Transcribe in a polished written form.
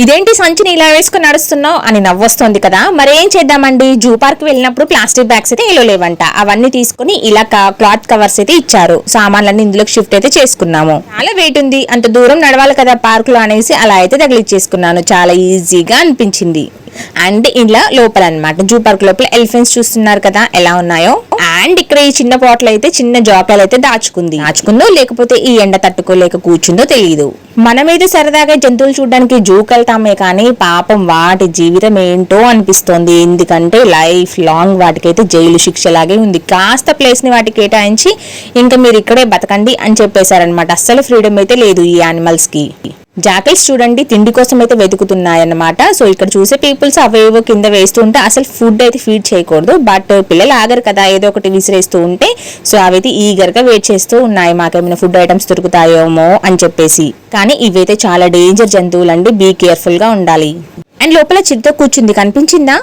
ఇదేంటి సంచిని ఇలా వేసుకుని నడుస్తున్నావు అని నవ్వొస్తోంది కదా. మరి ఏం చేద్దామండి, జూ పార్క్ వెళ్ళినప్పుడు ప్లాస్టిక్ బ్యాగ్స్ అయితే ఇలా లేవంట. అవన్నీ తీసుకుని ఇలా క్లాత్ కవర్స్ అయితే ఇచ్చారు. సామాన్లన్నీ ఇందులోకి షిఫ్ట్ అయితే చేసుకున్నాము. చాలా వెయిట్ ఉంది, అంత దూరం నడవాలి కదా పార్క్ లో అనేసి అలా అయితే తగిలిచ్చేసుకున్నాను. చాలా ఈజీగా అనిపించింది. అండ్ ఇలా లోపల అన్నమాట జూ పార్క్ లోపల ఎలిఫెంట్స్ చూస్తున్నారు కదా ఎలా ఉన్నాయో. అండ్ ఇక్కడ ఈ చిన్న బాటిల్ అయితే చిన్న జాకాలు అయితే దాచుకుందో లేకపోతే ఈ ఎండ తట్టుకోలేక కూర్చుందో తెలియదు. మనమైతే సరదాగా జంతువులు చూడడానికి జూకి వెళ్తామే కానీ పాపం వాటి జీవితం ఏంటో అనిపిస్తోంది. ఎందుకంటే లైఫ్ లాంగ్ వాటికైతే జైలు శిక్ష లాగే ఉంది. కాస్త ప్లేస్ ని వాటికి కేటాయించి ఇంకా మీరు ఇక్కడే బతకండి అని చెప్పేశారనమాట. అస్సలు ఫ్రీడమ్ అయితే లేదు ఈ యానిమల్స్ కి. జాకెట్స్ చూడండి తిండి కోసం అయితే వెతుకుతున్నాయన్నమాట. సో ఇక్కడ చూసే పీపుల్స్ అవేవో కింద వేస్తూ ఉంటే అసలు ఫుడ్ అయితే ఫీడ్ చేయకూడదు. బట్ పిల్లలు ఆగరు కదా, ఏదో ఒకటి విసిరేస్తూ ఉంటే సో అవైతే ఈగర్ గా వెయిట్ చేస్తూ ఉన్నాయి మాకేమైనా ఫుడ్ ఐటమ్స్ దొరుకుతాయేమో అని చెప్పేసి. కానీ ఇవైతే చాలా డేంజర్ జంతువులు అండి, బీ కేర్ఫుల్ గా ఉండాలి. అండ్ లోపల చిరుత కూర్చుంది, కనిపించిందా?